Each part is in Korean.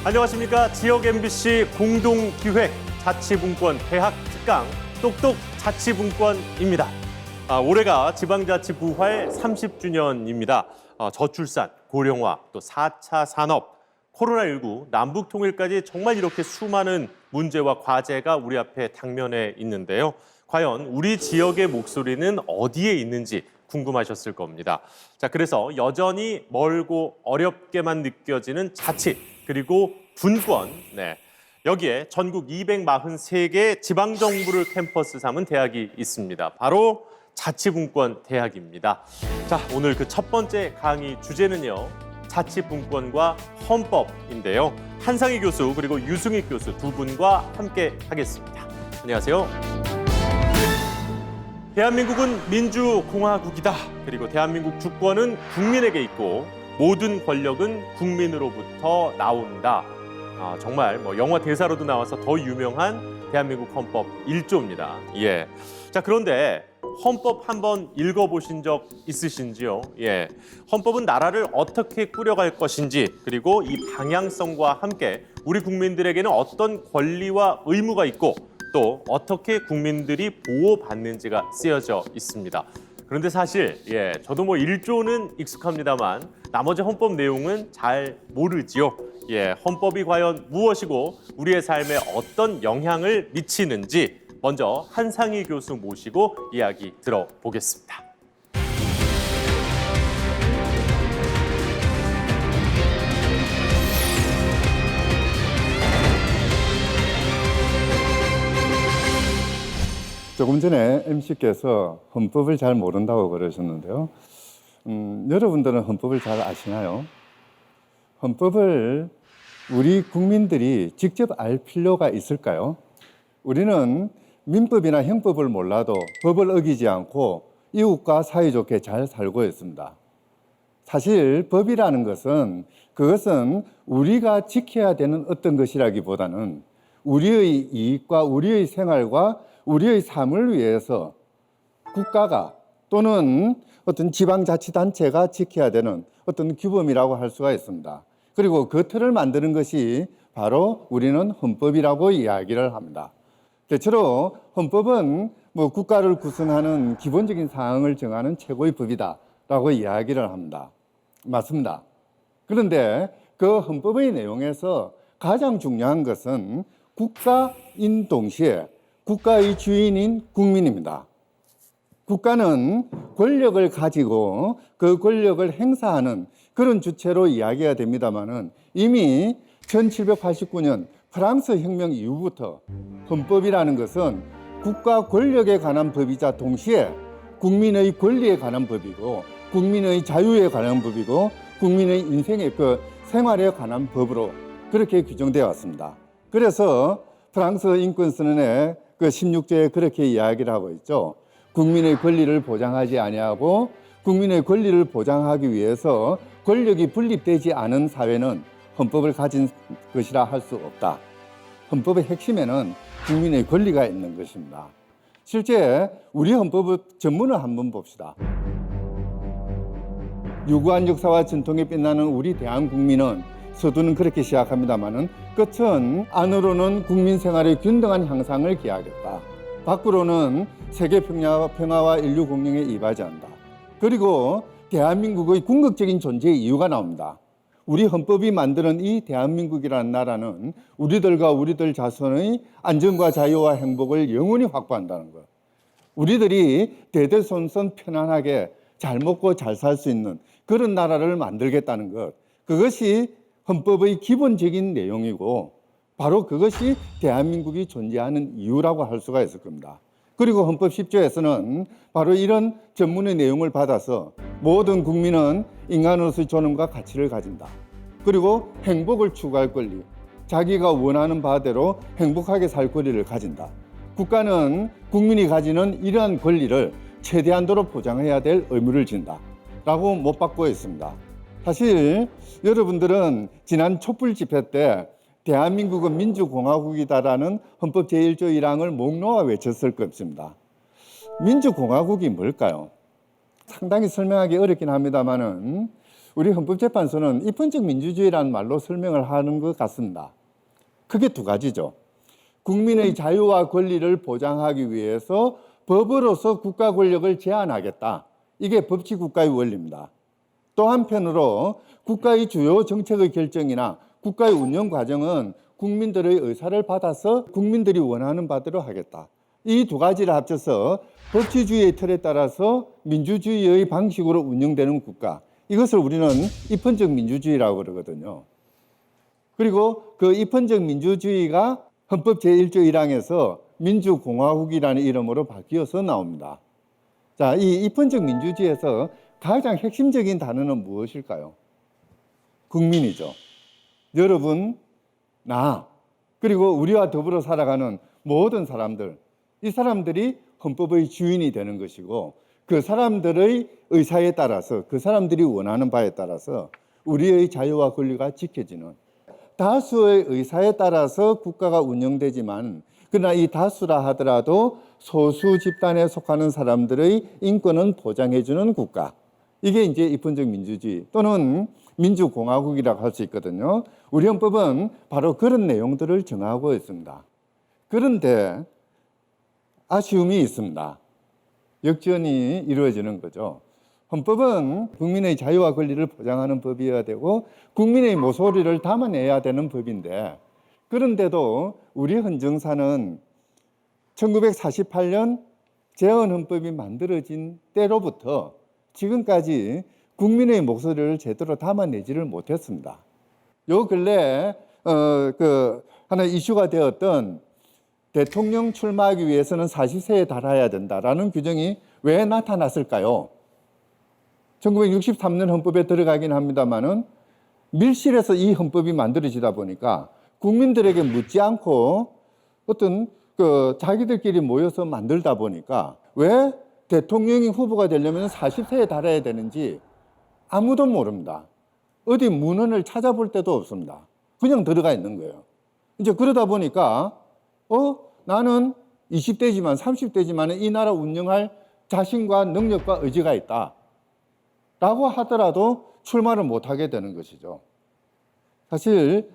안녕하십니까. 지역 MBC 공동기획 자치분권 대학 특강 똑똑 자치분권입니다. 올해가 지방자치 부활 30주년입니다. 저출산, 고령화, 또 4차 산업, 코로나19, 남북통일까지 정말 이렇게 수많은 문제와 과제가 우리 앞에 당면해 있는데요. 과연 우리 지역의 목소리는 어디에 있는지 궁금하셨을 겁니다. 자, 그래서 여전히 멀고 어렵게만 느껴지는 자치, 그리고 분권, 여기에 전국 243개 지방정부를 캠퍼스 삼은 대학이 있습니다. 바로 자치분권 대학입니다. 자, 오늘 그 첫 번째 강의 주제는요, 자치분권과 헌법인데요. 한상희 교수 그리고 유승익 교수 두 분과 함께 하겠습니다. 안녕하세요. 대한민국은 민주공화국이다. 그리고 대한민국 주권은 국민에게 있고 모든 권력은 국민으로부터 나온다. 정말 영화 대사로도 나와서 더 유명한 대한민국 헌법 1조입니다. 예. 자, 그런데 헌법 한번 읽어보신 적 있으신지요? 예. 헌법은 나라를 어떻게 꾸려갈 것인지, 그리고 이 방향성과 함께 우리 국민들에게는 어떤 권리와 의무가 있고 또 어떻게 국민들이 보호받는지가 쓰여져 있습니다. 그런데 사실 저도 1조는 익숙합니다만 나머지 헌법 내용은 잘 모르지요. 헌법이 과연 무엇이고 우리의 삶에 어떤 영향을 미치는지 먼저 한상희 교수 모시고 이야기 들어보겠습니다. 조금 전에 MC께서 헌법을 잘 모른다고 그러셨는데요. 여러분들은 헌법을 잘 아시나요? 헌법을 우리 국민들이 직접 알 필요가 있을까요? 우리는 민법이나 형법을 몰라도 법을 어기지 않고 이웃과 사이좋게 잘 살고 있습니다. 사실 법이라는 것은 그것은 우리가 지켜야 되는 어떤 것이라기보다는 우리의 이익과 우리의 생활과 우리의 삶을 위해서 국가가 또는 어떤 지방자치단체가 지켜야 되는 어떤 규범이라고 할 수가 있습니다. 그리고 그 틀을 만드는 것이 바로 우리는 헌법이라고 이야기를 합니다. 대체로 헌법은 국가를 구성하는 기본적인 사항을 정하는 최고의 법이다라고 이야기를 합니다. 맞습니다. 그런데 그 헌법의 내용에서 가장 중요한 것은 국가인 동시에 국가의 주인인 국민입니다. 국가는 권력을 가지고 그 권력을 행사하는 그런 주체로 이야기가 됩니다만은 이미 1789년 프랑스 혁명 이후부터 헌법이라는 것은 국가 권력에 관한 법이자 동시에 국민의 권리에 관한 법이고 국민의 자유에 관한 법이고 국민의 인생의 생활에 관한 법으로 그렇게 규정되어 왔습니다. 그래서 프랑스 인권선언의 16조에 그렇게 이야기를 하고 있죠. 국민의 권리를 보장하지 아니하고 국민의 권리를 보장하기 위해서 권력이 분립되지 않은 사회는 헌법을 가진 것이라 할 수 없다. 헌법의 핵심에는 국민의 권리가 있는 것입니다. 실제 우리 헌법의 전문을 한번 봅시다. 유구한 역사와 전통에 빛나는 우리 대한국민은 서두는 그렇게 시작합니다마는 끝은 안으로는 국민 생활의 균등한 향상을 기하겠다. 밖으로는 세계 평화와 인류 공영에 이바지한다. 그리고 대한민국의 궁극적인 존재의 이유가 나옵니다. 우리 헌법이 만드는 이 대한민국이라는 나라는 우리들과 우리들 자손의 안전과 자유와 행복을 영원히 확보한다는 것. 우리들이 대대손손 편안하게 잘 먹고 잘 살 수 있는 그런 나라를 만들겠다는 것. 그것이 헌법의 기본적인 내용이고 바로 그것이 대한민국이 존재하는 이유라고 할 수가 있을 겁니다. 그리고 헌법 10조에서는 바로 이런 전문의 내용을 받아서 모든 국민은 인간으로서의 존엄과 가치를 가진다. 그리고 행복을 추구할 권리, 자기가 원하는 바대로 행복하게 살 권리를 가진다. 국가는 국민이 가지는 이러한 권리를 최대한도로 보장해야 될 의무를 진다. 라고 못 받고 있습니다. 사실 여러분들은 지난 촛불 집회 때 대한민국은 민주공화국이다라는 헌법 제1조 1항을 목 놓아 외쳤을 것입니다. 민주공화국이 뭘까요? 상당히 설명하기 어렵긴 합니다만은 우리 헌법재판소는 입헌적 민주주의라는 말로 설명을 하는 것 같습니다. 크게 두 가지죠. 국민의 자유와 권리를 보장하기 위해서 법으로서 국가 권력을 제한하겠다. 이게 법치국가의 원리입니다. 또 한편으로 국가의 주요 정책의 결정이나 국가의 운영 과정은 국민들의 의사를 받아서 국민들이 원하는 바대로 하겠다. 이 두 가지를 합쳐서 법치주의의 틀에 따라서 민주주의의 방식으로 운영되는 국가. 이것을 우리는 입헌적 민주주의라고 그러거든요. 그리고 그 입헌적 민주주의가 헌법 제1조 1항에서 민주공화국이라는 이름으로 바뀌어서 나옵니다. 자, 이 입헌적 민주주의에서 가장 핵심적인 단어는 무엇일까요? 국민이죠. 여러분, 나, 그리고 우리와 더불어 살아가는 모든 사람들, 이 사람들이 헌법의 주인이 되는 것이고 그 사람들의 의사에 따라서 그 사람들이 원하는 바에 따라서 우리의 자유와 권리가 지켜지는 다수의 의사에 따라서 국가가 운영되지만 그러나 이 다수라 하더라도 소수 집단에 속하는 사람들의 인권은 보장해주는 국가. 이게 이제 입헌적 민주주의 또는 민주공화국이라고 할 수 있거든요. 우리 헌법은 바로 그런 내용들을 정하고 있습니다. 그런데 아쉬움이 있습니다. 역전이 이루어지는 거죠. 헌법은 국민의 자유와 권리를 보장하는 법이어야 되고 국민의 모소리를 담아내야 되는 법인데 그런데도 우리 헌정사는 1948년 재헌헌법이 만들어진 때로부터 지금까지 국민의 목소리를 제대로 담아내지를 못했습니다. 요 근래 하나 이슈가 되었던 대통령 출마하기 위해서는 40세에 달아야 된다라는 규정이 왜 나타났을까요? 1963년 헌법에 들어가긴 합니다만은 밀실에서 이 헌법이 만들어지다 보니까 국민들에게 묻지 않고 어떤 자기들끼리 모여서 만들다 보니까 왜 대통령이 후보가 되려면 40세에 달아야 되는지 아무도 모릅니다. 어디 문헌을 찾아볼 때도 없습니다. 그냥 들어가 있는 거예요. 이제 그러다 보니까 나는 20대지만 30대지만 이 나라 운영할 자신과 능력과 의지가 있다. 라고 하더라도 출마를 못하게 되는 것이죠. 사실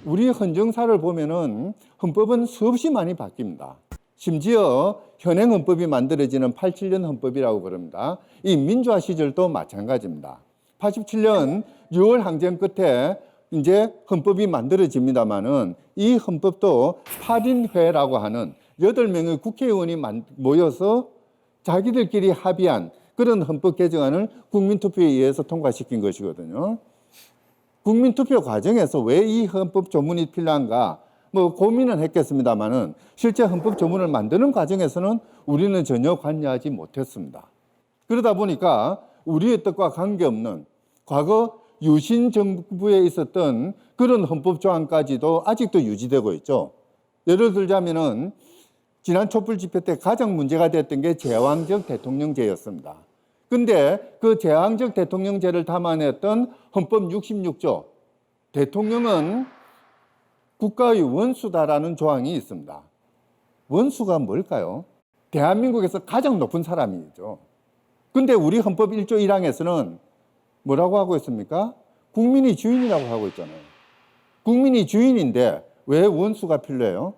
우리 헌정사를 보면은 헌법은 수없이 많이 바뀝니다. 심지어 현행 헌법이 만들어지는 87년 헌법이라고 그럽니다. 이 민주화 시절도 마찬가지입니다. 87년 6월 항쟁 끝에 이제 헌법이 만들어집니다만은 이 헌법도 8인회라고 하는 8명의 국회의원이 모여서 자기들끼리 합의한 그런 헌법 개정안을 국민투표에 의해서 통과시킨 것이거든요. 국민투표 과정에서 왜 이 헌법 조문이 필요한가? 고민은 했겠습니다만은 실제 헌법 조문을 만드는 과정에서는 우리는 전혀 관여하지 못했습니다. 그러다 보니까 우리의 뜻과 관계없는 과거 유신 정부에 있었던 그런 헌법 조항까지도 아직도 유지되고 있죠. 예를 들자면은 지난 촛불 집회 때 가장 문제가 됐던 게 제왕적 대통령제였습니다. 근데 그 제왕적 대통령제를 담아냈던 헌법 66조 대통령은 국가의 원수다라는 조항이 있습니다. 원수가 뭘까요? 대한민국에서 가장 높은 사람이죠. 근데 우리 헌법 1조 1항에서는 뭐라고 하고 있습니까? 국민이 주인이라고 하고 있잖아요. 국민이 주인인데 왜 원수가 필요해요?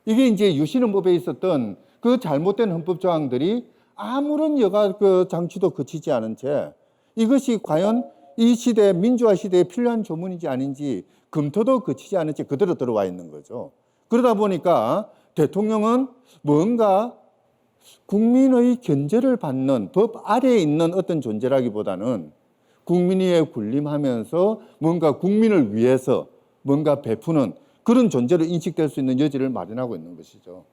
이게 이제 유신헌법에 있었던 그 잘못된 헌법 조항들이 아무런 여가 장치도 거치지 않은 채 이것이 과연 이 시대, 민주화 시대에 필요한 조문인지 아닌지 검토도 거치지 않은 채 그대로 들어와 있는 거죠. 그러다 보니까 대통령은 뭔가 국민의 견제를 받는 법 아래에 있는 어떤 존재라기보다는 국민위에 군림하면서 뭔가 국민을 위해서 뭔가 베푸는 그런 존재로 인식될 수 있는 여지를 마련하고 있는 것이죠.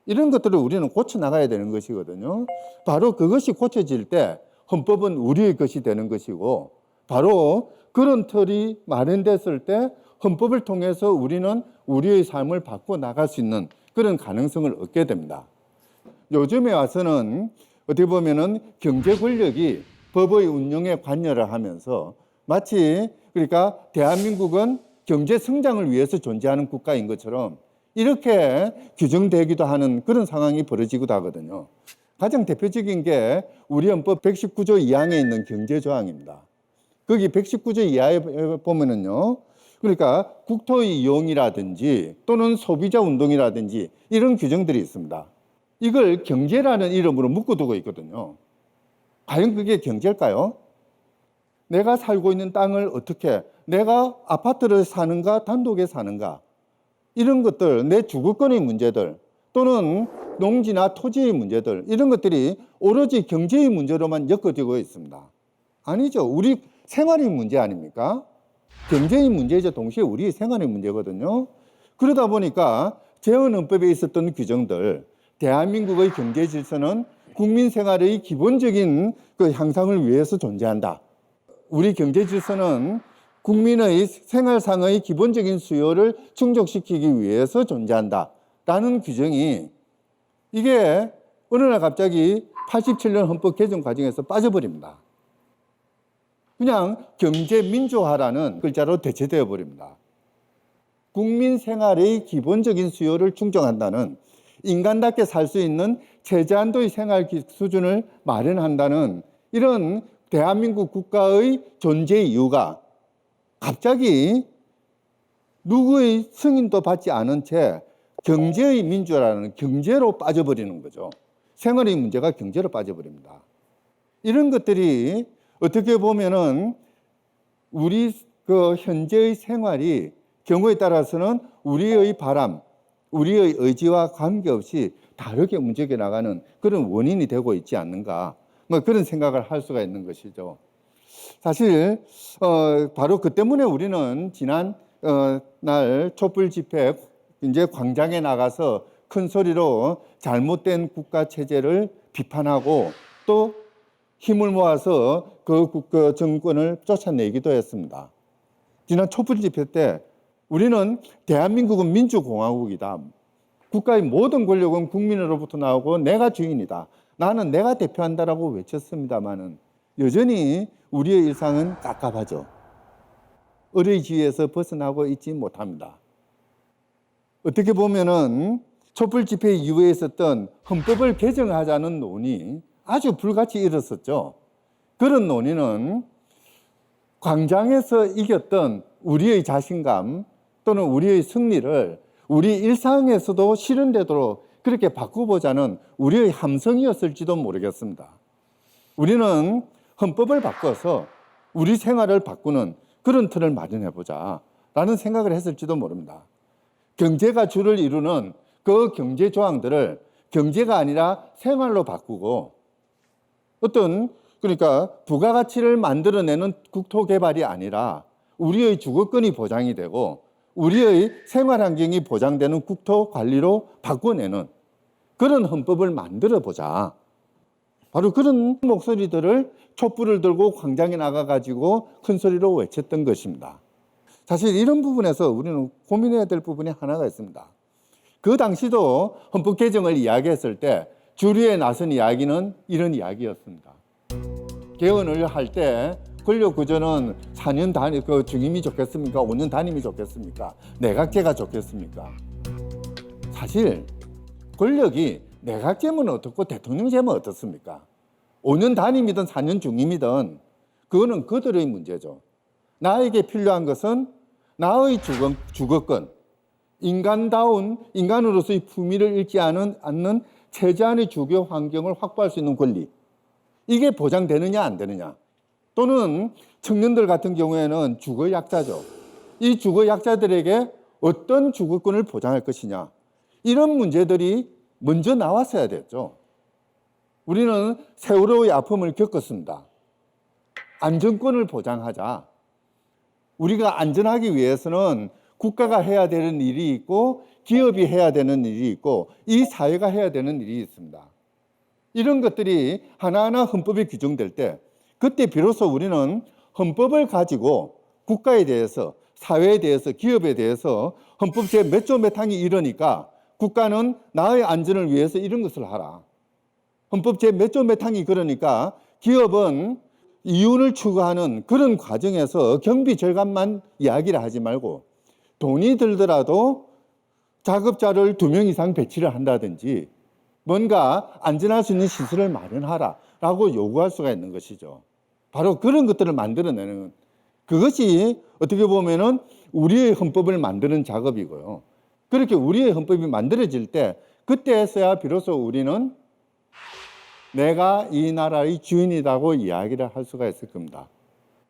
이런 것들을 우리는 고쳐나가야 되는 것이거든요. 바로 그것이 고쳐질 때 헌법은 우리의 것이 되는 것이고 바로 그런 틀이 마련됐을 때 헌법을 통해서 우리는 우리의 삶을 바꿔 나갈 수 있는 그런 가능성을 얻게 됩니다. 요즘에 와서는 어떻게 보면은 경제 권력이 법의 운영에 관여를 하면서 마치 그러니까 대한민국은 경제 성장을 위해서 존재하는 국가인 것처럼 이렇게 규정되기도 하는 그런 상황이 벌어지기도 하거든요. 가장 대표적인 게 우리 헌법 119조 2항에 있는 경제조항입니다. 거기 119조 이하에 보면은요. 그러니까 국토의 이용이라든지 또는 소비자 운동이라든지 이런 규정들이 있습니다. 이걸 경제라는 이름으로 묶어두고 있거든요. 과연 그게 경제일까요? 내가 살고 있는 땅을 어떻게, 내가 아파트를 사는가 단독에 사는가, 이런 것들, 내 주거권의 문제들 또는 농지나 토지의 문제들, 이런 것들이 오로지 경제의 문제로만 엮어지고 있습니다. 아니죠. 우리 생활의 문제 아닙니까? 경제의 문제이자 동시에 우리 생활의 문제거든요. 그러다 보니까 재헌헌법에 있었던 규정들, 대한민국의 경제 질서는 국민 생활의 기본적인 그 향상을 위해서 존재한다. 우리 경제 질서는 국민의 생활상의 기본적인 수요를 충족시키기 위해서 존재한다. 라는 규정이 이게 어느 날 갑자기 87년 헌법 개정 과정에서 빠져버립니다. 그냥 경제민주화라는 글자로 대체되어 버립니다. 국민 생활의 기본적인 수요를 충족한다는, 인간답게 살 수 있는 최저한도의 생활 수준을 마련한다는 이런 대한민국 국가의 존재 이유가 갑자기 누구의 승인도 받지 않은 채 경제의 민주라는 경제로 빠져버리는 거죠. 생활의 문제가 경제로 빠져버립니다. 이런 것들이 어떻게 보면은 우리 그 현재의 생활이 경우에 따라서는 우리의 바람, 우리의 의지와 관계없이 다르게 움직여 나가는 그런 원인이 되고 있지 않는가, 뭐 그런 생각을 할 수가 있는 것이죠. 사실 바로 그 때문에 우리는 지난 날 촛불 집회 이제 광장에 나가서 큰 소리로 잘못된 국가 체제를 비판하고 또 힘을 모아서 그 정권을 쫓아내기도 했습니다. 지난 촛불 집회 때 우리는 대한민국은 민주공화국이다. 국가의 모든 권력은 국민으로부터 나오고 내가 주인이다. 나는 내가 대표한다라고 외쳤습니다마는 여전히 우리의 일상은 깝깝하죠. 의뢰지에서 벗어나고 있지 못합니다. 어떻게 보면은 촛불 집회 이후에 있었던 헌법을 개정하자는 논의, 아주 불같이 일었었죠. 그런 논의는 광장에서 이겼던 우리의 자신감 또는 우리의 승리를 우리 일상에서도 실현되도록 그렇게 바꾸보자는 우리의 함성이었을지도 모르겠습니다. 우리는 헌법을 바꿔서 우리 생활을 바꾸는 그런 틀을 마련해보자 라는 생각을 했을지도 모릅니다. 경제가 주를 이루는 그 경제 조항들을 경제가 아니라 생활로 바꾸고 그러니까 부가가치를 만들어내는 국토 개발이 아니라 우리의 주거권이 보장이 되고 우리의 생활 환경이 보장되는 국토 관리로 바꿔내는 그런 헌법을 만들어 보자. 바로 그런 목소리들을 촛불을 들고 광장에 나가가지고 큰 소리로 외쳤던 것입니다. 사실 이런 부분에서 우리는 고민해야 될 부분이 하나가 있습니다. 그 당시도 헌법 개정을 이야기했을 때 주류에 나선 이야기는 이런 이야기였습니다. 개헌을 할 때 권력 구조는 4년 단위 중임이 좋겠습니까? 5년 단임이 좋겠습니까? 내각제가 좋겠습니까? 사실 권력이 내각제면 어떻고 대통령제면 어떻습니까? 5년 단임이든 4년 중임이든 그거는 그들의 문제죠. 나에게 필요한 것은 나의 주거권, 인간다운 인간으로서의 품위를 잃지 않는 최저한의 주거 환경을 확보할 수 있는 권리, 이게 보장되느냐 안 되느냐, 또는 청년들 같은 경우에는 주거약자죠. 이 주거약자들에게 어떤 주거권을 보장할 것이냐, 이런 문제들이 먼저 나왔어야 됐죠. 우리는 세월호의 아픔을 겪었습니다. 안전권을 보장하자. 우리가 안전하기 위해서는 국가가 해야 되는 일이 있고 기업이 해야 되는 일이 있고 이 사회가 해야 되는 일이 있습니다. 이런 것들이 하나하나 헌법에 규정될 때 그때 비로소 우리는 헌법을 가지고 국가에 대해서, 사회에 대해서, 기업에 대해서 헌법 제 몇 조 몇 항이 이러니까 국가는 나의 안전을 위해서 이런 것을 하라. 헌법 제 몇 조 몇 항이 그러니까 기업은 이윤을 추구하는 그런 과정에서 경비 절감만 이야기를 하지 말고 돈이 들더라도 작업자를 2명 이상 배치를 한다든지 뭔가 안전할 수 있는 시설을 마련하라라고 요구할 수가 있는 것이죠. 바로 그런 것들을 만들어내는 그것이 어떻게 보면은 우리의 헌법을 만드는 작업이고요. 그렇게 우리의 헌법이 만들어질 때 그때서야 비로소 우리는 내가 이 나라의 주인이라고 이야기를 할 수가 있을 겁니다.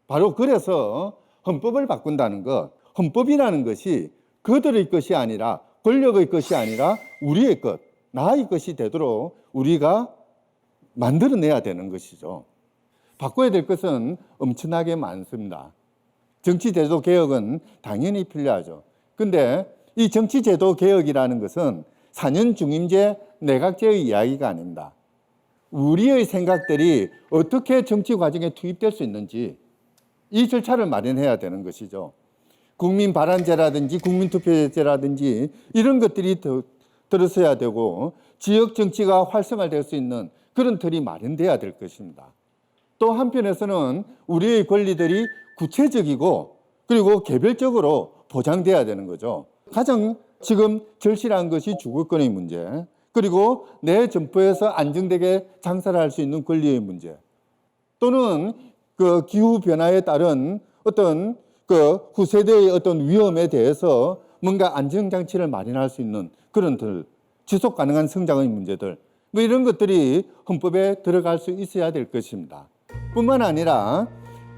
바로 그래서 헌법을 바꾼다는 것, 헌법이라는 것이 그들의 것이 아니라 권력의 것이 아니라 우리의 것, 나의 것이 되도록 우리가 만들어내야 되는 것이죠. 바꿔야 될 것은 엄청나게 많습니다. 정치제도 개혁은 당연히 필요하죠. 근데 이 정치제도 개혁이라는 것은 4년 중임제 내각제의 이야기가 아닙니다. 우리의 생각들이 어떻게 정치 과정에 투입될 수 있는지 이 절차를 마련해야 되는 것이죠. 국민 발안제라든지 국민투표제라든지 이런 것들이 들어서야 되고 지역 정치가 활성화될 수 있는 그런 틀이 마련돼야 될 것입니다. 또 한편에서는 우리의 권리들이 구체적이고 그리고 개별적으로 보장돼야 되는 거죠. 가장 지금 절실한 것이 주거권의 문제, 그리고 내 점포에서 안정되게 장사를 할 수 있는 권리의 문제, 또는 그 기후 변화에 따른 어떤 그 후세대의 어떤 위험에 대해서 뭔가 안정장치를 마련할 수 있는 그런 지속 가능한 성장의 문제들, 뭐 이런 것들이 헌법에 들어갈 수 있어야 될 것입니다. 뿐만 아니라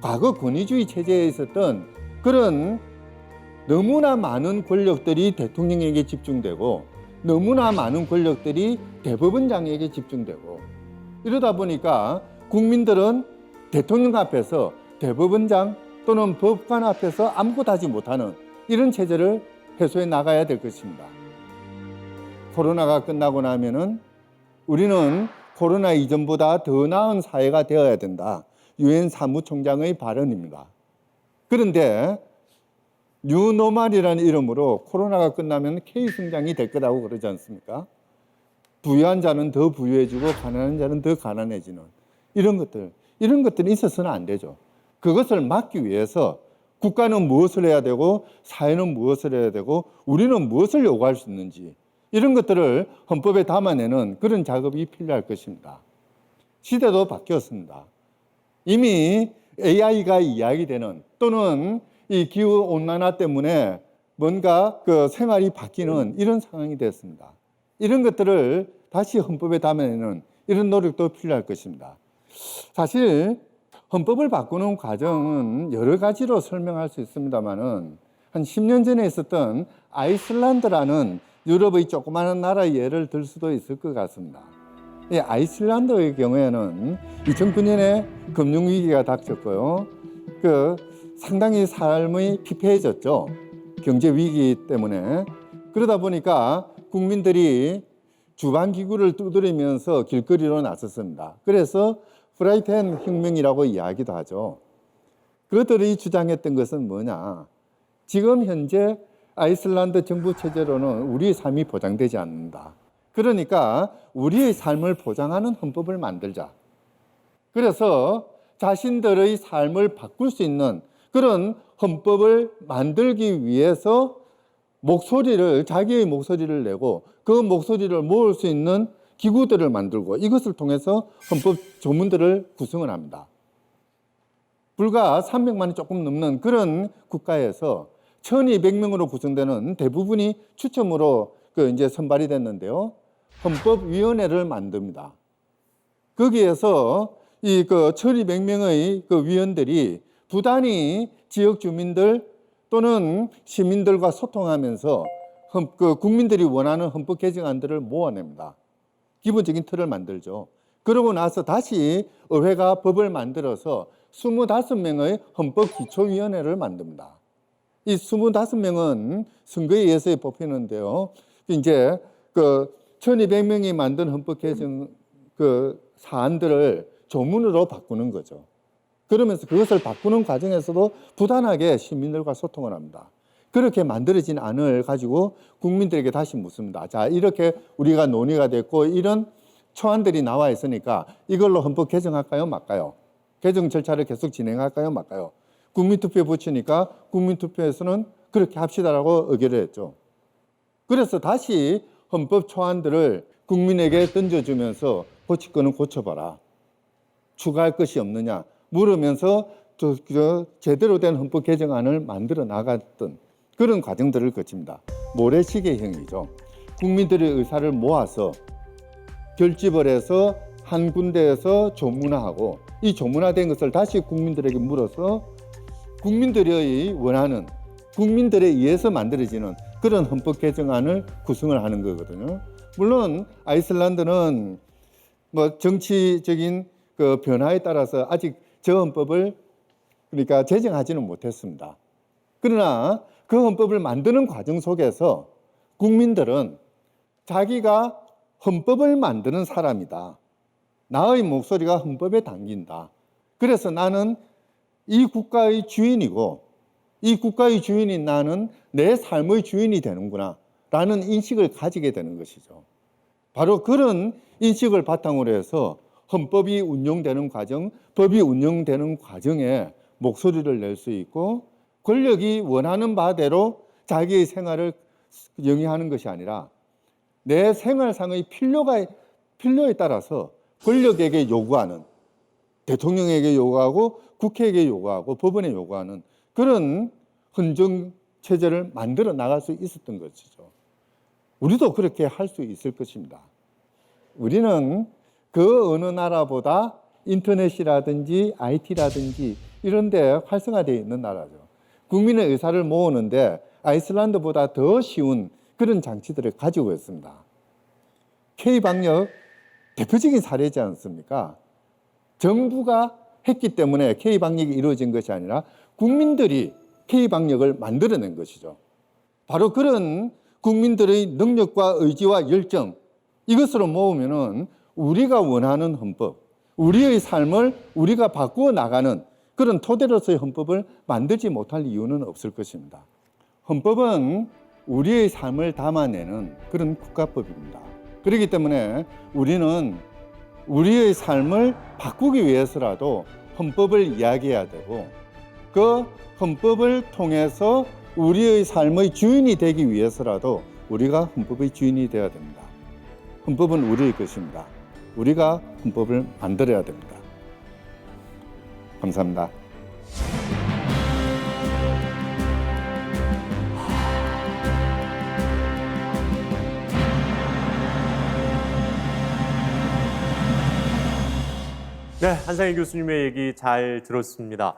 과거 권위주의 체제에 있었던 그런 너무나 많은 권력들이 대통령에게 집중되고 너무나 많은 권력들이 대법원장에게 집중되고 이러다 보니까 국민들은 대통령 앞에서 대법원장 또는 법관 앞에서 아무것도 하지 못하는 이런 체제를 해소해 나가야 될 것입니다. 코로나가 끝나고 나면은 우리는 코로나 이전보다 더 나은 사회가 되어야 된다. 유엔 사무총장의 발언입니다. 그런데 뉴노멀이라는 이름으로 코로나가 끝나면 K성장이 될 거라고 그러지 않습니까? 부유한 자는 더 부유해지고 가난한 자는 더 가난해지는 이런 것들이 있어서는 안 되죠. 그것을 막기 위해서 국가는 무엇을 해야 되고 사회는 무엇을 해야 되고 우리는 무엇을 요구할 수 있는지 이런 것들을 헌법에 담아내는 그런 작업이 필요할 것입니다. 시대도 바뀌었습니다. 이미 AI가 이야기되는 또는 이 기후 온난화 때문에 뭔가 그 생활이 바뀌는 이런 상황이 됐습니다. 이런 것들을 다시 헌법에 담아내는 이런 노력도 필요할 것입니다. 사실 헌법을 바꾸는 과정은 여러 가지로 설명할 수 있습니다만은 한 10년 전에 있었던 아이슬란드라는 유럽의 조그마한 나라의 예를 들 수도 있을 것 같습니다. 이 아이슬란드의 경우에는 2009년에 금융위기가 닥쳤고요. 상당히 삶이 피폐해졌죠. 경제위기 때문에. 그러다 보니까 국민들이 주방기구를 두드리면서 길거리로 나섰습니다. 그래서 프라이팬 혁명이라고 이야기도 하죠. 그들이 주장했던 것은 뭐냐. 지금 현재 아이슬란드 정부 체제로는 우리의 삶이 보장되지 않는다. 그러니까 우리의 삶을 보장하는 헌법을 만들자. 그래서 자신들의 삶을 바꿀 수 있는 그런 헌법을 만들기 위해서 자기의 목소리를 내고 그 목소리를 모을 수 있는 기구들을 만들고 이것을 통해서 헌법 조문들을 구성을 합니다. 불과 300만이 조금 넘는 그런 국가에서 1200명으로 구성되는 대부분이 추첨으로 이제 선발이 됐는데요. 헌법위원회를 만듭니다. 거기에서 이 1200명의 그 위원들이 부단히 지역 주민들 또는 시민들과 소통하면서 국민들이 원하는 헌법 개정안들을 모아냅니다. 기본적인 틀을 만들죠. 그러고 나서 다시 의회가 법을 만들어서 25명의 헌법기초위원회를 만듭니다. 이 25명은 선거에 의해서 뽑히는데요. 이제 1200명이 만든 헌법 개정 사안들을 조문으로 바꾸는 거죠. 그러면서 그것을 바꾸는 과정에서도 부단하게 시민들과 소통을 합니다. 그렇게 만들어진 안을 가지고 국민들에게 다시 묻습니다. 자, 이렇게 우리가 논의가 됐고 이런 초안들이 나와 있으니까 이걸로 헌법 개정할까요, 말까요? 개정 절차를 계속 진행할까요, 말까요? 국민투표에 붙이니까 국민투표에서는 그렇게 합시다라고 의결을 했죠. 그래서 다시 헌법 초안들을 국민에게 던져주면서 고칠 거는 고쳐봐라. 추가할 것이 없느냐 물으면서 제대로 된 헌법 개정안을 만들어 나갔던 그런 과정들을 거칩니다. 모래시계형이죠. 국민들의 의사를 모아서 결집을 해서 한 군데에서 조문화하고 이 조문화된 것을 다시 국민들에게 물어서 국민들의 원하는 국민들에 의해서 만들어지는 그런 헌법 개정안을 구성을 하는 거거든요. 물론 아이슬란드는 뭐 정치적인 그 변화에 따라서 아직 저 헌법을 그러니까 제정하지는 못했습니다. 그러나 그 헌법을 만드는 과정 속에서 국민들은 자기가 헌법을 만드는 사람이다. 나의 목소리가 헌법에 담긴다. 그래서 나는 이 국가의 주인이고 이 국가의 주인인 나는 내 삶의 주인이 되는구나 라는 인식을 가지게 되는 것이죠. 바로 그런 인식을 바탕으로 해서 헌법이 운용되는 과정, 법이 운용되는 과정에 목소리를 낼 수 있고 권력이 원하는 바대로 자기의 생활을 영위하는 것이 아니라 내 생활상의 필요에 따라서 권력에게 요구하는 대통령에게 요구하고 국회에게 요구하고 법원에 요구하는 그런 헌정 체제를 만들어 나갈 수 있었던 것이죠. 우리도 그렇게 할 수 있을 것입니다. 우리는 그 어느 나라보다 인터넷이라든지 IT라든지 이런 데 활성화되어 있는 나라죠. 국민의 의사를 모으는데 아이슬란드보다 더 쉬운 그런 장치들을 가지고 있습니다. K방역 대표적인 사례지 않습니까? 정부가 했기 때문에 K방역이 이루어진 것이 아니라 국민들이 K방역을 만들어낸 것이죠. 바로 그런 국민들의 능력과 의지와 열정, 이것으로 모으면은 우리가 원하는 헌법, 우리의 삶을 우리가 바꾸어 나가는 그런 토대로서의 헌법을 만들지 못할 이유는 없을 것입니다. 헌법은 우리의 삶을 담아내는 그런 국가법입니다. 그렇기 때문에 우리는 우리의 삶을 바꾸기 위해서라도 헌법을 이야기해야 되고 그 헌법을 통해서 우리의 삶의 주인이 되기 위해서라도 우리가 헌법의 주인이 되어야 됩니다. 헌법은 우리의 것입니다. 우리가 헌법을 만들어야 됩니다. 감사합니다. 네, 한상희 교수님의 얘기 잘 들었습니다.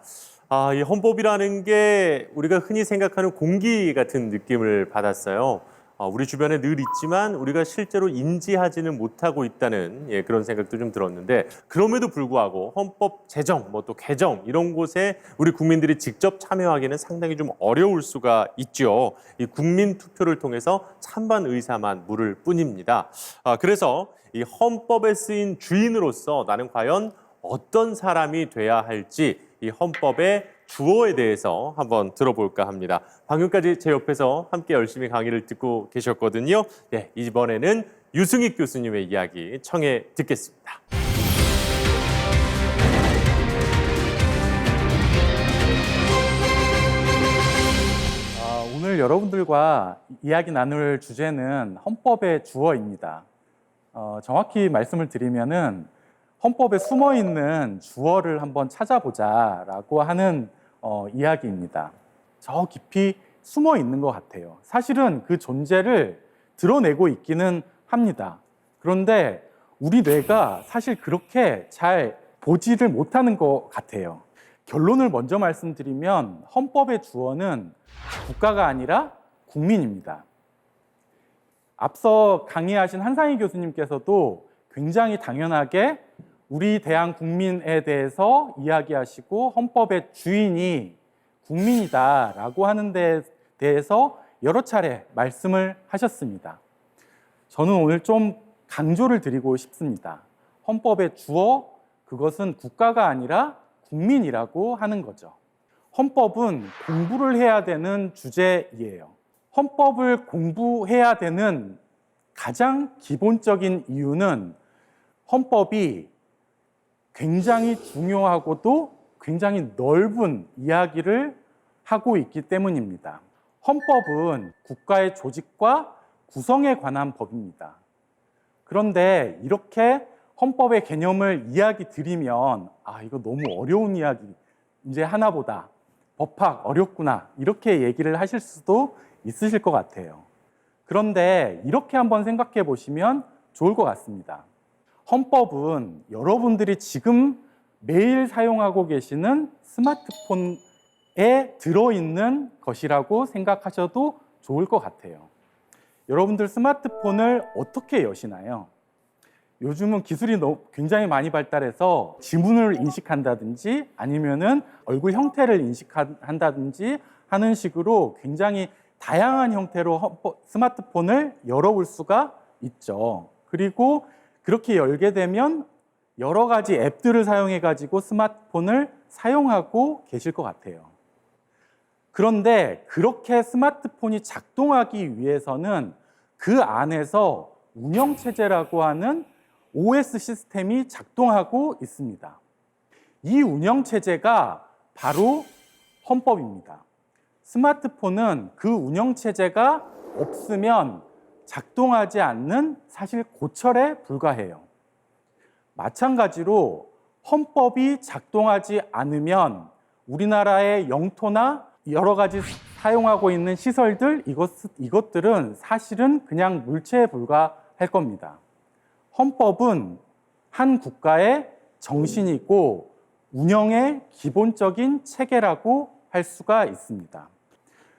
이 헌법이라는 게 우리가 흔히 생각하는 공기 같은 느낌을 받았어요. 우리 주변에 늘 있지만 우리가 실제로 인지하지는 못하고 있다는 그런 생각도 좀 들었는데 그럼에도 불구하고 헌법 제정, 또 개정 이런 곳에 우리 국민들이 직접 참여하기는 상당히 좀 어려울 수가 있죠. 이 국민 투표를 통해서 찬반 의사만 물을 뿐입니다. 그래서 이 헌법에 쓰인 주인으로서 나는 과연 어떤 사람이 돼야 할지 이 헌법의 주어에 대해서 한번 들어볼까 합니다. 방금까지 제 옆에서 함께 열심히 강의를 듣고 계셨거든요. 네, 이번에는 유승익 교수님의 이야기 청해 듣겠습니다. 오늘 여러분들과 이야기 나눌 주제는 헌법의 주어입니다. 정확히 말씀을 드리면은 헌법에 숨어있는 주어를 한번 찾아보자라고 하는 이야기입니다. 저 깊이 숨어 있는 것 같아요. 사실은 그 존재를 드러내고 있기는 합니다. 그런데 우리 뇌가 사실 그렇게 잘 보지를 못하는 것 같아요. 결론을 먼저 말씀드리면 헌법의 주어는 국가가 아니라 국민입니다. 앞서 강의하신 한상희 교수님께서도 굉장히 당연하게 우리 대한 국민에 대해서 이야기하시고 헌법의 주인이 국민이다라고 하는 데 대해서 여러 차례 말씀을 하셨습니다. 저는 오늘 좀 강조를 드리고 싶습니다. 헌법의 주어, 그것은 국가가 아니라 국민이라고 하는 거죠. 헌법은 공부를 해야 되는 주제이에요. 헌법을 공부해야 되는 가장 기본적인 이유는 헌법이 굉장히 중요하고도 굉장히 넓은 이야기를 하고 있기 때문입니다. 헌법은 국가의 조직과 구성에 관한 법입니다. 그런데 이렇게 헌법의 개념을 이야기 드리면 이거 너무 어려운 이야기 문제 하나보다 법학 어렵구나 이렇게 얘기를 하실 수도 있으실 것 같아요. 그런데 이렇게 한번 생각해 보시면 좋을 것 같습니다. 헌법은 여러분들이 지금 매일 사용하고 계시는 스마트폰에 들어있는 것이라고 생각하셔도 좋을 것 같아요. 여러분들 스마트폰을 어떻게 여시나요? 요즘은 기술이 굉장히 많이 발달해서 지문을 인식한다든지 아니면은 얼굴 형태를 인식한다든지 하는 식으로 굉장히 다양한 형태로 스마트폰을 열어볼 수가 있죠. 그리고 그렇게 열게 되면 여러 가지 앱들을 사용해 가지고 스마트폰을 사용하고 계실 것 같아요. 그런데 그렇게 스마트폰이 작동하기 위해서는 그 안에서 운영체제라고 하는 OS 시스템이 작동하고 있습니다. 이 운영체제가 바로 헌법입니다. 스마트폰은 그 운영체제가 없으면 작동하지 않는 사실 고철에 불과해요. 마찬가지로 헌법이 작동하지 않으면 우리나라의 영토나 여러 가지 사용하고 있는 시설들, 이것들은 사실은 그냥 물체에 불과할 겁니다. 헌법은 한 국가의 정신이고 운영의 기본적인 체계라고 할 수가 있습니다.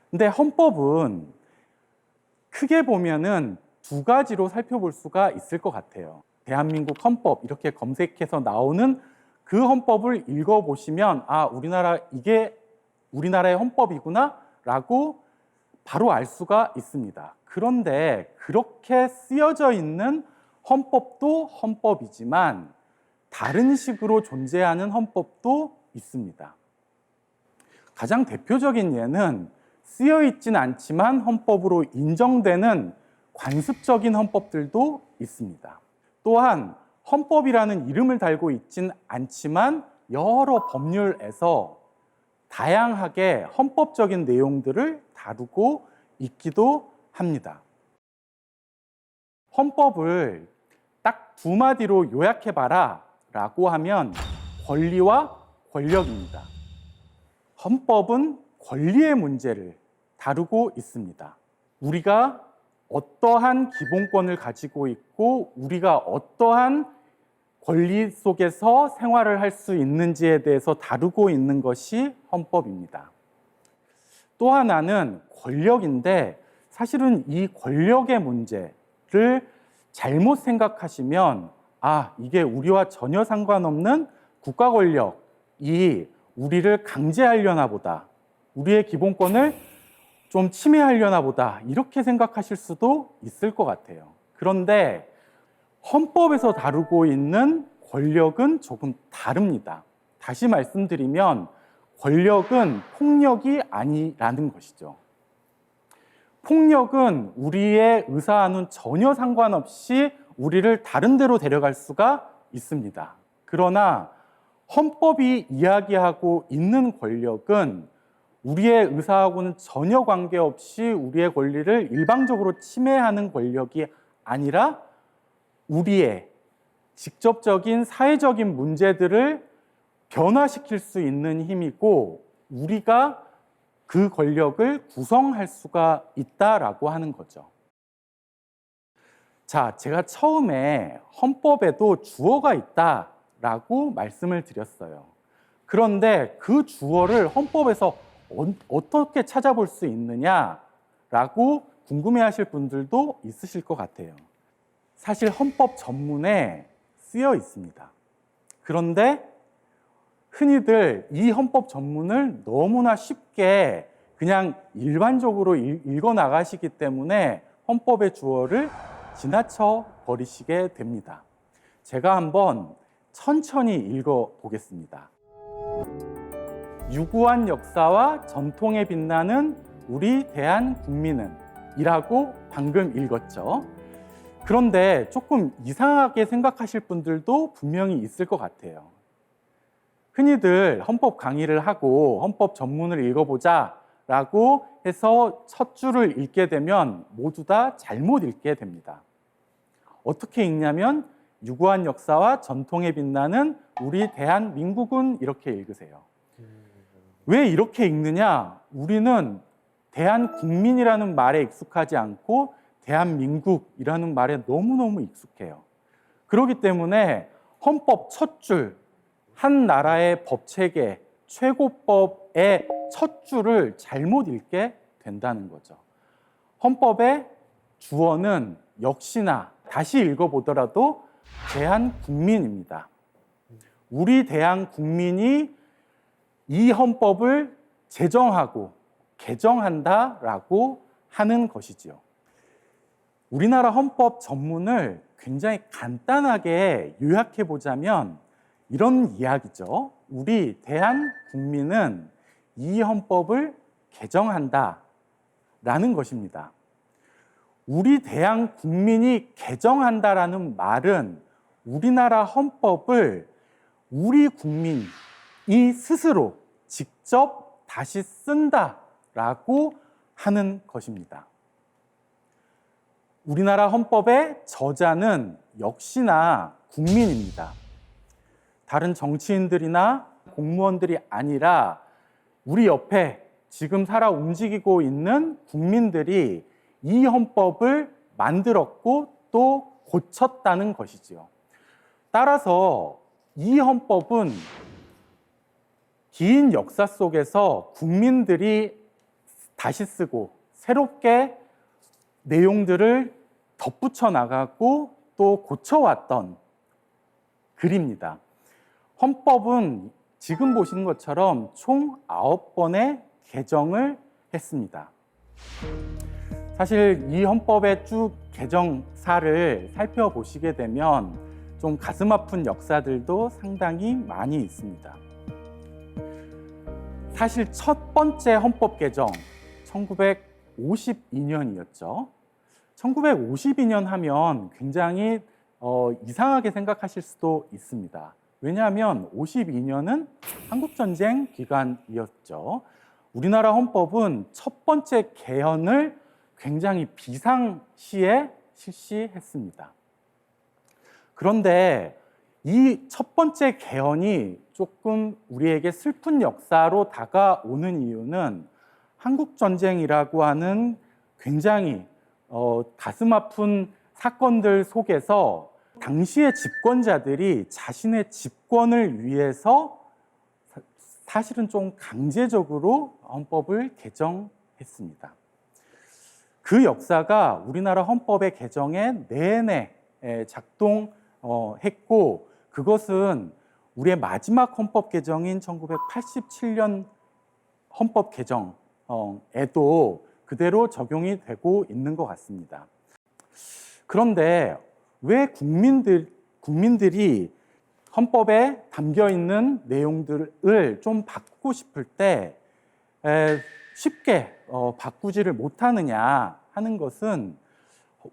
근데 헌법은 크게 보면은 두 가지로 살펴볼 수가 있을 것 같아요. 대한민국 헌법 이렇게 검색해서 나오는 그 헌법을 읽어보시면 아, 이게 우리나라의 헌법이구나 라고 바로 알 수가 있습니다. 그런데 그렇게 쓰여져 있는 헌법도 헌법이지만 다른 식으로 존재하는 헌법도 있습니다. 가장 대표적인 예는 쓰여 있진 않지만 헌법으로 인정되는 관습적인 헌법들도 있습니다. 또한 헌법이라는 이름을 달고 있진 않지만 여러 법률에서 다양하게 헌법적인 내용들을 다루고 있기도 합니다. 헌법을 딱 두 마디로 요약해봐라 라고 하면 권리와 권력입니다. 헌법은 권리의 문제를 다루고 있습니다. 우리가 어떠한 기본권을 가지고 있고 우리가 어떠한 권리 속에서 생활을 할 수 있는지에 대해서 다루고 있는 것이 헌법입니다. 또 하나는 권력인데 사실은 이 권력의 문제를 잘못 생각하시면 아, 이게 우리와 전혀 상관없는 국가 권력이 우리를 강제하려나 보다. 우리의 기본권을 좀 침해하려나 보다. 이렇게 생각하실 수도 있을 것 같아요. 그런데 헌법에서 다루고 있는 권력은 조금 다릅니다. 다시 말씀드리면 권력은 폭력이 아니라는 것이죠. 폭력은 우리의 의사와는 전혀 상관없이 우리를 다른 데로 데려갈 수가 있습니다. 그러나 헌법이 이야기하고 있는 권력은 우리의 의사하고는 전혀 관계없이 우리의 권리를 일방적으로 침해하는 권력이 아니라 우리의 직접적인 사회적인 문제들을 변화시킬 수 있는 힘이고 우리가 그 권력을 구성할 수가 있다라고 하는 거죠. 자, 제가 처음에 헌법에도 주어가 있다라고 말씀을 드렸어요. 그런데 그 주어를 헌법에서 어떻게 찾아볼 수 있느냐라고 궁금해하실 분들도 있으실 것 같아요. 사실 헌법 전문에 쓰여 있습니다. 그런데 흔히들 이 헌법 전문을 너무나 쉽게 그냥 일반적으로 읽어 나가시기 때문에 헌법의 주어를 지나쳐 버리시게 됩니다. 제가 한번 천천히 읽어 보겠습니다. 유구한 역사와 전통에 빛나는 우리 대한국민은 이라고 방금 읽었죠. 그런데 조금 이상하게 생각하실 분들도 분명히 있을 것 같아요. 흔히들 헌법 강의를 하고 헌법 전문을 읽어보자 라고 해서 첫 줄을 읽게 되면 모두 다 잘못 읽게 됩니다. 어떻게 읽냐면 유구한 역사와 전통에 빛나는 우리 대한민국은 이렇게 읽으세요. 왜 이렇게 읽느냐? 우리는 대한국민이라는 말에 익숙하지 않고 대한민국이라는 말에 너무너무 익숙해요. 그렇기 때문에 헌법 첫 줄, 한 나라의 법체계, 최고법의 첫 줄을 잘못 읽게 된다는 거죠. 헌법의 주어는 역시나 다시 읽어보더라도 대한국민입니다. 우리 대한국민이 이 헌법을 제정하고 개정한다라고 하는 것이지요. 우리나라 헌법 전문을 굉장히 간단하게 요약해 보자면 이런 이야기죠. 우리 대한국민은 이 헌법을 개정한다라는 것입니다. 우리 대한국민이 개정한다라는 말은 우리나라 헌법을 우리 국민이 스스로 직접 다시 쓴다라고 하는 것입니다. 우리나라 헌법의 저자는 역시나 국민입니다. 다른 정치인들이나 공무원들이 아니라 우리 옆에 지금 살아 움직이고 있는 국민들이 이 헌법을 만들었고 또 고쳤다는 것이지요. 따라서 이 헌법은 긴 역사 속에서 국민들이 다시 쓰고 새롭게 내용들을 덧붙여 나가고 또 고쳐왔던 글입니다. 헌법은 지금 보시는 것처럼 총 9번의 개정을 했습니다. 사실 이 헌법의 쭉 개정사를 살펴보시게 되면 좀 가슴 아픈 역사들도 상당히 많이 있습니다. 사실 첫 번째 헌법 개정 1952년이었죠. 1952년 하면 굉장히 이상하게 생각하실 수도 있습니다. 왜냐하면 52년은 한국전쟁 기간이었죠. 우리나라 헌법은 첫 번째 개헌을 굉장히 비상시에 실시했습니다. 그런데 이 첫 번째 개헌이 조금 우리에게 슬픈 역사로 다가오는 이유는 한국전쟁이라고 하는 굉장히 가슴 아픈 사건들 속에서 당시의 집권자들이 자신의 집권을 위해서 사실은 좀 강제적으로 헌법을 개정했습니다. 그 역사가 우리나라 헌법의 개정에 내내 작동했고 그것은 우리의 마지막 헌법 개정인 1987년 헌법 개정에도 그대로 적용이 되고 있는 것 같습니다. 그런데 왜 국민들이 헌법에 담겨 있는 내용들을 좀 바꾸고 싶을 때 쉽게 바꾸지를 못하느냐 하는 것은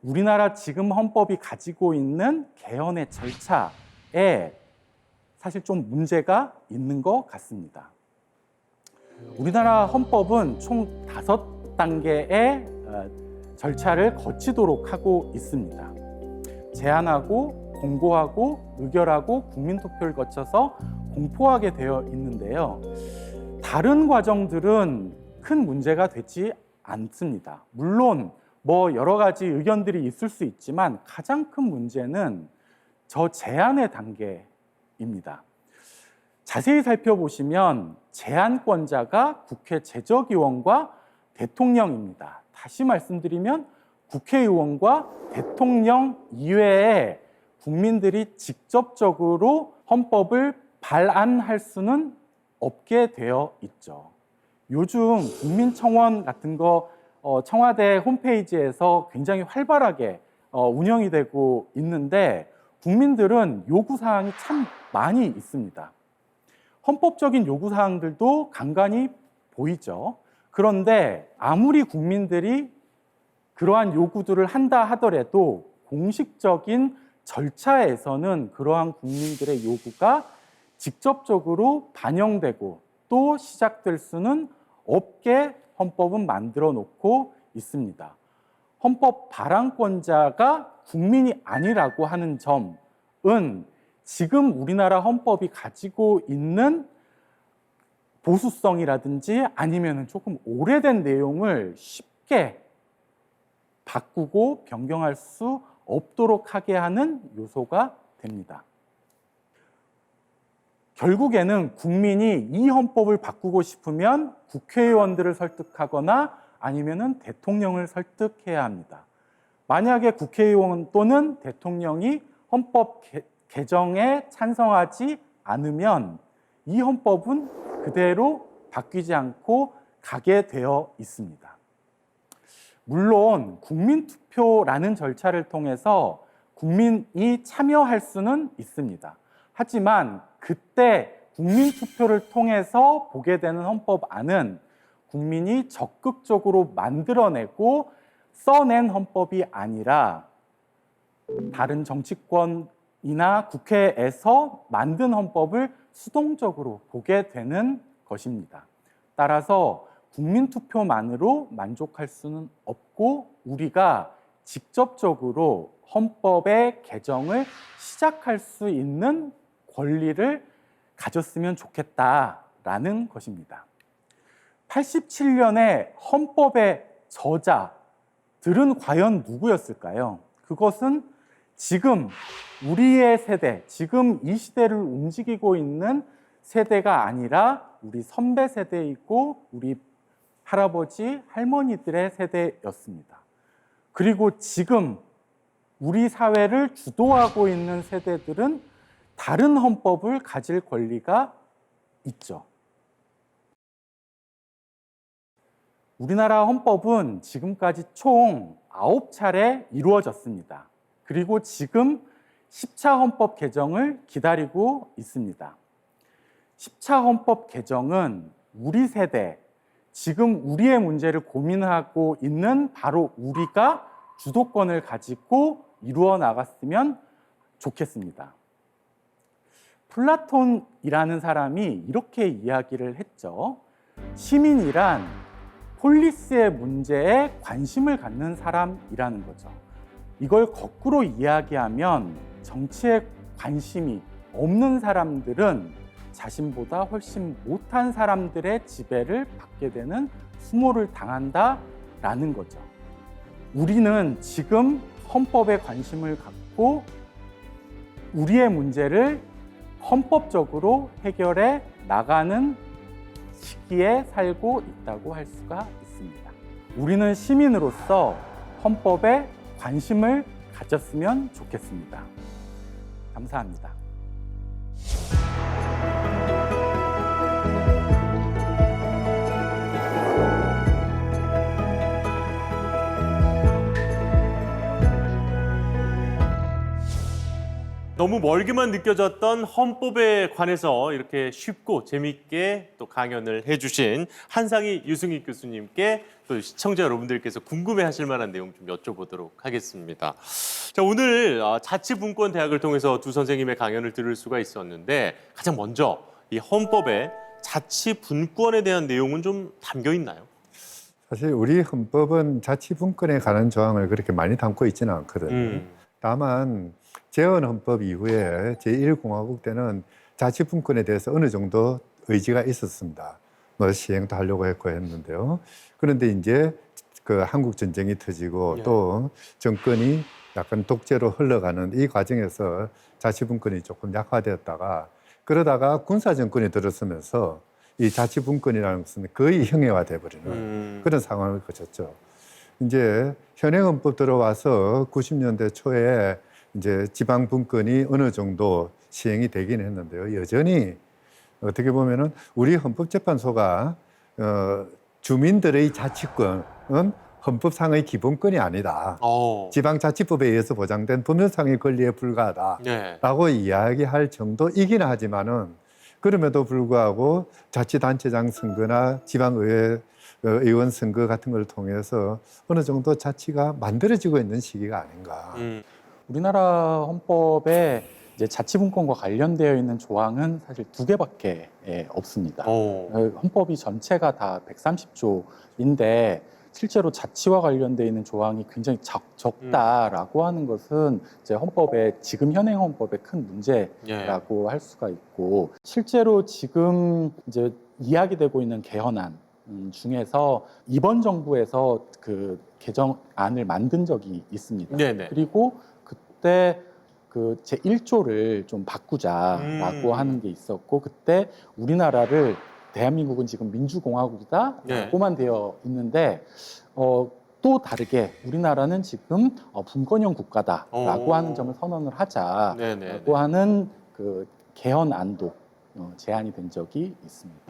우리나라 지금 헌법이 가지고 있는 개헌의 절차에 사실 좀 문제가 있는 것 같습니다. 우리나라 헌법은 총 5단계의 절차를 거치도록 하고 있습니다. 제안하고, 공고하고, 의결하고, 국민투표를 거쳐서 공포하게 되어 있는데요. 다른 과정들은 큰 문제가 되지 않습니다. 물론 여러 가지 의견들이 있을 수 있지만 가장 큰 문제는 저 제안의 단계입니다. 자세히 살펴보시면 제안권자가 국회 제적위원과 대통령입니다. 다시 말씀드리면 국회의원과 대통령 이외에 국민들이 직접적으로 헌법을 발안할 수는 없게 되어 있죠. 요즘 국민청원 같은 거 청와대 홈페이지에서 굉장히 활발하게 운영이 되고 있는데 국민들은 요구사항이 참 많이 있습니다. 헌법적인 요구사항들도 간간히 보이죠. 그런데 아무리 국민들이 그러한 요구들을 한다 하더라도 공식적인 절차에서는 그러한 국민들의 요구가 직접적으로 반영되고 또 시작될 수는 없게 헌법은 만들어 놓고 있습니다. 헌법 발안권자가 국민이 아니라고 하는 점은 지금 우리나라 헌법이 가지고 있는 보수성이라든지 아니면 조금 오래된 내용을 쉽게 바꾸고 변경할 수 없도록 하게 하는 요소가 됩니다. 결국에는 국민이 이 헌법을 바꾸고 싶으면 국회의원들을 설득하거나 아니면은 대통령을 설득해야 합니다. 만약에 국회의원 또는 대통령이 헌법 개정에 찬성하지 않으면 이 헌법은 그대로 바뀌지 않고 가게 되어 있습니다. 물론 국민투표라는 절차를 통해서 국민이 참여할 수는 있습니다. 하지만 그때 국민투표를 통해서 보게 되는 헌법안은 국민이 적극적으로 만들어내고 써낸 헌법이 아니라 다른 정치권이나 국회에서 만든 헌법을 수동적으로 보게 되는 것입니다. 따라서 국민투표만으로 만족할 수는 없고 우리가 직접적으로 헌법의 개정을 시작할 수 있는 권리를 가졌으면 좋겠다라는 것입니다. 87년에 헌법의 저자들은 과연 누구였을까요? 그것은 지금 우리의 세대, 지금 이 시대를 움직이고 있는 세대가 아니라 우리 선배 세대이고 우리 할아버지, 할머니들의 세대였습니다. 그리고 지금 우리 사회를 주도하고 있는 세대들은 다른 헌법을 가질 권리가 있죠. 우리나라 헌법은 지금까지 총 9차례 이루어졌습니다. 그리고 지금 10차 헌법 개정을 기다리고 있습니다. 10차 헌법 개정은 우리 세대, 지금 우리의 문제를 고민하고 있는 바로 우리가 주도권을 가지고 이루어 나갔으면 좋겠습니다. 플라톤이라는 사람이 이렇게 이야기를 했죠. 시민이란 폴리스의 문제에 관심을 갖는 사람이라는 거죠. 이걸 거꾸로 이야기하면 정치에 관심이 없는 사람들은 자신보다 훨씬 못한 사람들의 지배를 받게 되는 수모를 당한다라는 거죠. 우리는 지금 헌법에 관심을 갖고 우리의 문제를 헌법적으로 해결해 나가는 시기에 살고 있다고 할 수가 있습니다. 우리는 시민으로서 헌법에 관심을 가졌으면 좋겠습니다. 감사합니다. 너무 멀게만 느껴졌던 헌법에 관해서 이렇게 쉽고 재미있게 또 강연을 해주신 한상희 유승익 교수님께 또 시청자 여러분들께서 궁금해하실 만한 내용 좀 여쭤보도록 하겠습니다. 자, 오늘 자치분권대학을 통해서 두 선생님의 강연을 들을 수가 있었는데 가장 먼저 이 헌법에 자치분권에 대한 내용은 좀 담겨 있나요? 사실 우리 헌법은 자치분권에 관한 조항을 그렇게 많이 담고 있지는 않거든요. 다만 재헌헌법 이후에 제1공화국 때는 자치분권에 대해서 어느 정도 의지가 있었습니다. 뭐 시행도 하려고 했고 했는데요. 그런데 이제 그 한국 전쟁이 터지고 또 정권이 약간 독재로 흘러가는 이 과정에서 자치분권이 조금 약화되었다가 그러다가 군사 정권이 들어서면서 이 자치분권이라는 것은 거의 형해화돼 버리는 그런 상황을 거쳤죠. 이제 현행헌법 들어와서 90년대 초에 이제 지방분권이 어느 정도 시행이 되긴 했는데요. 여전히 어떻게 보면은 우리 헌법재판소가 주민들의 자치권은 헌법상의 기본권이 아니다. 지방자치법에 의해서 보장된 법률상의 권리에 불과하다라고 이야기할 정도이긴 하지만은 그럼에도 불구하고 자치단체장 선거나 지방의회 의원 선거 같은 걸 통해서 어느 정도 자치가 만들어지고 있는 시기가 아닌가. 우리나라 헌법에 이제 자치분권과 관련되어 있는 조항은 사실 2개밖에 없습니다. 헌법이 전체가 다 130조인데 실제로 자치와 관련되어 있는 조항이 굉장히 적다라고 하는 것은 이제 헌법의 지금 현행 헌법의 큰 문제라고 할 수가 있고 실제로 지금 이제 이야기되고 있는 개헌안 중에서 이번 정부에서 그 개정안을 만든 적이 있습니다. 네네. 그리고 그때 그 제1조를 좀 바꾸자라고 하는 게 있었고, 그때 우리나라를 대한민국은 지금 민주공화국이다라고만 되어 있는데 또 다르게 우리나라는 지금 분권형 국가다라고 하는 점을 선언을 하자라고 네네. 하는 그 개헌안도 제안이 된 적이 있습니다.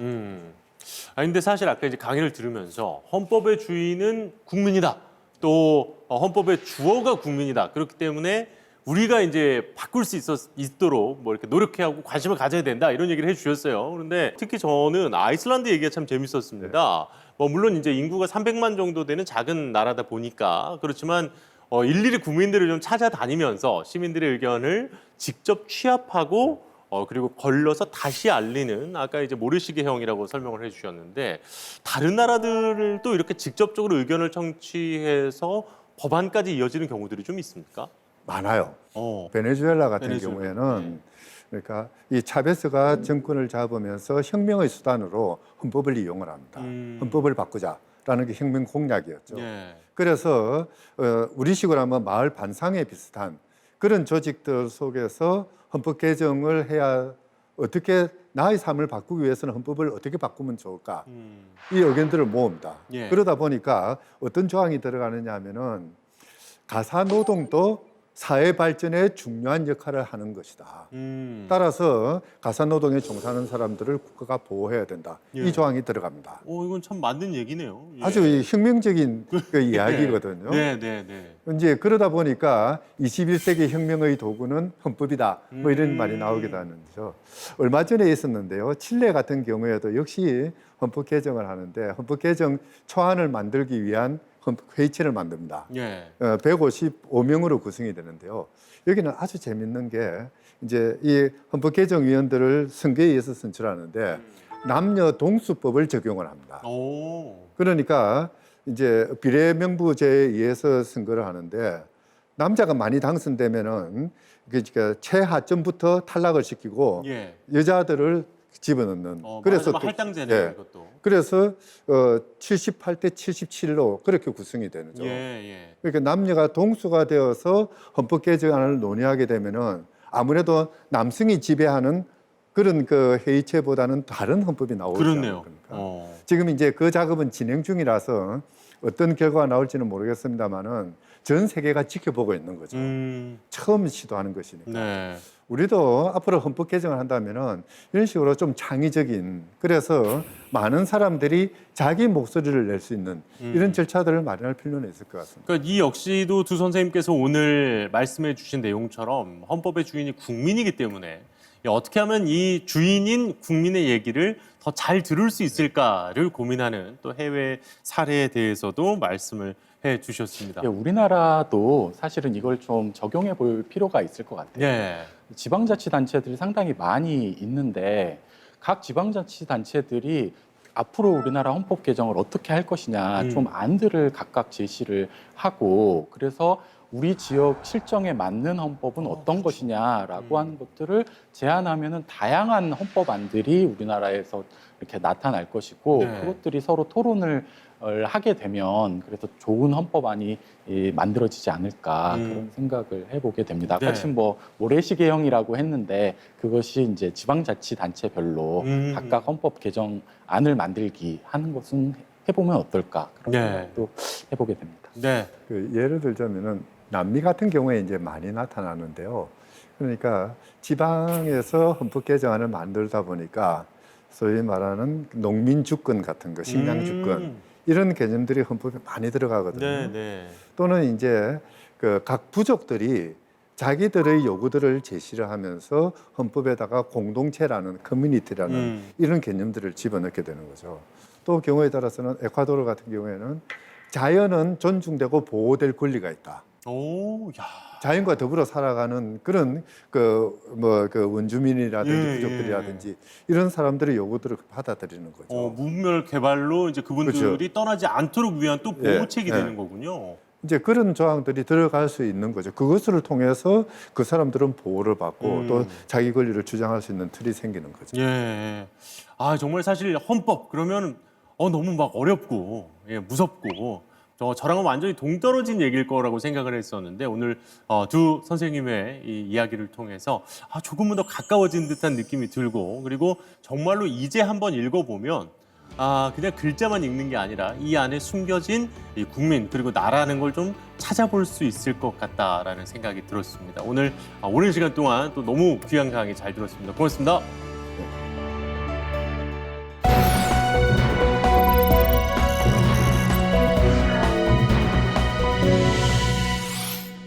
근데 사실 아까 이제 강의를 들으면서 헌법의 주인은 국민이다. 또 헌법의 주어가 국민이다. 그렇기 때문에 우리가 이제 바꿀 수 있도록 뭐 이렇게 노력해야 하고 관심을 가져야 된다. 이런 얘기를 해주셨어요. 그런데 특히 저는 아이슬란드 얘기가 참 재밌었습니다. 뭐 물론 이제 인구가 300만 정도 되는 작은 나라다 보니까 그렇지만 일일이 국민들을 좀 찾아다니면서 시민들의 의견을 직접 취합하고 그리고 걸러서 다시 알리는 아까 이제 모래시계형이라고 설명을 해주셨는데 다른 나라들도 이렇게 직접적으로 의견을 청취해서 법안까지 이어지는 경우들이 좀 있습니까? 많아요. 어. 베네수엘라 같은 베네수엘라. 경우에는 그러니까 이 차베스가 정권을 잡으면서 혁명의 수단으로 헌법을 이용을 합니다. 헌법을 바꾸자라는 게 혁명 공약이었죠. 예. 그래서 우리식으로 하면 마을 반상회 비슷한 그런 조직들 속에서 헌법 개정을 해야 어떻게 나의 삶을 바꾸기 위해서는 헌법을 어떻게 바꾸면 좋을까? 이 의견들을 모읍니다. 예. 그러다 보니까 어떤 조항이 들어가느냐 하면은 가사 노동도 사회 발전에 중요한 역할을 하는 것이다. 따라서 가사 노동에 종사하는 사람들을 국가가 보호해야 된다. 예. 이 조항이 들어갑니다. 이건 참 맞는 얘기네요. 예. 아주 혁명적인 그 이야기거든요. 네, 네, 네. 이제 그러다 보니까 21세기 혁명의 도구는 헌법이다. 뭐 이런 말이 나오기도 하는데요. 얼마 전에 있었는데요. 칠레 같은 경우에도 역시 헌법 개정을 하는데 헌법 개정 초안을 만들기 위한 회의체를 만듭니다. 예. 155명으로 구성이 되는데요. 여기는 아주 재밌는 게 이제 이 헌법 개정 위원들을 선거에 의해서 선출하는데 남녀 동수법을 적용을 합니다. 오. 그러니까 이제 비례명부제에 의해서 선거를 하는데 남자가 많이 당선되면은 그러니까 최하점부터 탈락을 시키고 예. 여자들을 집어넣는. 그래서 할당제네요, 예. 이것도. 그래서 78대 77로 그렇게 구성이 되는 거죠. 예, 예. 그러니까 남녀가 동수가 되어서 헌법 개정안을 논의하게 되면은 아무래도 남성이 지배하는 그런 그 회의체보다는 다른 헌법이 나오지 그렇네요. 않습니까? 지금 이제 그 작업은 진행 중이라서 어떤 결과가 나올지는 모르겠습니다만은 전 세계가 지켜보고 있는 거죠. 처음 시도하는 것이니까. 네. 우리도 앞으로 헌법 개정을 한다면은 이런 식으로 좀 창의적인 그래서 많은 사람들이 자기 목소리를 낼 수 있는 이런 절차들을 마련할 필요는 있을 것 같습니다. 그러니까 이 역시도 두 선생님께서 오늘 말씀해 주신 내용처럼 헌법의 주인이 국민이기 때문에 어떻게 하면 이 주인인 국민의 얘기를 더 잘 들을 수 있을까를 고민하는 또 해외 사례에 대해서도 말씀을 해 주셨습니다. 예, 우리나라도 사실은 이걸 좀 적용해 볼 필요가 있을 것 같아요. 네. 지방자치단체들이 상당히 많이 있는데 각 지방자치단체들이 앞으로 우리나라 헌법 개정을 어떻게 할 것이냐 좀 안들을 각각 제시를 하고 그래서 우리 지역 실정에 맞는 헌법은 어떤 것이냐라고 하는 것들을 제안하면은 다양한 헌법안들이 우리나라에서 이렇게 나타날 것이고 네. 그것들이 서로 토론을 하게 되면 그래서 좋은 헌법안이 만들어지지 않을까 그런 생각을 해보게 됩니다. 아까 네. 지금 뭐 모래시계형이라고 했는데 그것이 이제 지방자치단체별로 각각 헌법 개정안을 만들기 하는 것은 해보면 어떨까 그런 네. 생각도 해보게 됩니다. 네. 그 예를 들자면은 남미 같은 경우에 이제 많이 나타나는데요. 그러니까 지방에서 헌법 개정안을 만들다 보니까 소위 말하는 농민 주권 같은 거, 식량 주권 이런 개념들이 헌법에 많이 들어가거든요. 네, 네. 또는 이제 그 각 부족들이 자기들의 요구들을 제시를 하면서 헌법에다가 공동체라는 커뮤니티라는 이런 개념들을 집어넣게 되는 거죠. 또 경우에 따라서는 에콰도르 같은 경우에는 자연은 존중되고 보호될 권리가 있다. 오, 야. 자연과 더불어 살아가는 그런 그 원주민이라든지 예, 부족들이라든지 이런 사람들의 요구들을 받아들이는 거죠. 무분별 개발로 이제 그분들이 그렇죠. 떠나지 않도록 위한 또 보호책이 예, 되는 거군요. 이제 그런 조항들이 들어갈 수 있는 거죠. 그것을 통해서 그 사람들은 보호를 받고 또 자기 권리를 주장할 수 있는 틀이 생기는 거죠. 예. 정말 사실 헌법 그러면 너무 막 어렵고 무섭고 저랑은 완전히 동떨어진 얘기일 거라고 생각을 했었는데 오늘 두 선생님의 이 이야기를 통해서 조금은 더 가까워진 듯한 느낌이 들고 그리고 정말로 이제 한번 읽어보면 그냥 글자만 읽는 게 아니라 이 안에 숨겨진 이 국민 그리고 나라는 걸 좀 찾아볼 수 있을 것 같다라는 생각이 들었습니다. 오늘 오랜 시간 동안 또 너무 귀한 강의 잘 들었습니다. 고맙습니다.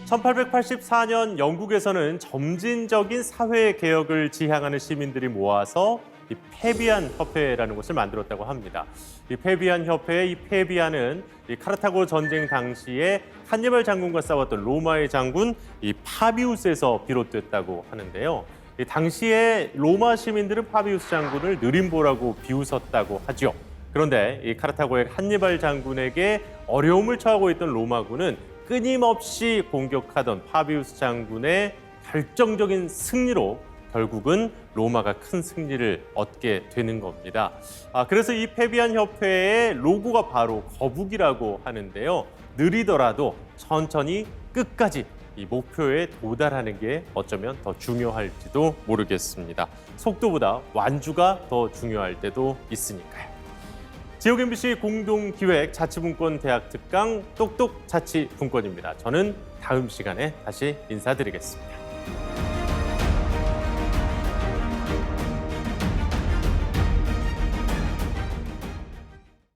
1884년 영국에서는 점진적인 사회 개혁을 지향하는 시민들이 모아서 이 페비안 협회라는 것을 만들었다고 합니다. 이 페비안 협회의 이 페비안은 이 카르타고 전쟁 당시에 한니발 장군과 싸웠던 로마의 장군 이 파비우스에서 비롯됐다고 하는데요. 이 당시에 로마 시민들은 파비우스 장군을 느림보라고 비웃었다고 하죠. 그런데 이 카르타고의 한니발 장군에게 어려움을 처하고 있던 로마군은 끊임없이 공격하던 파비우스 장군의 결정적인 승리로 결국은 로마가 큰 승리를 얻게 되는 겁니다. 그래서 이 페비안 협회의 로고가 바로 거북이라고 하는데요. 느리더라도 천천히 끝까지 이 목표에 도달하는 게 어쩌면 더 중요할지도 모르겠습니다. 속도보다 완주가 더 중요할 때도 있으니까요. 지역 MBC 공동기획 자치분권 대학 특강 똑똑 자치분권입니다. 저는 다음 시간에 다시 인사드리겠습니다.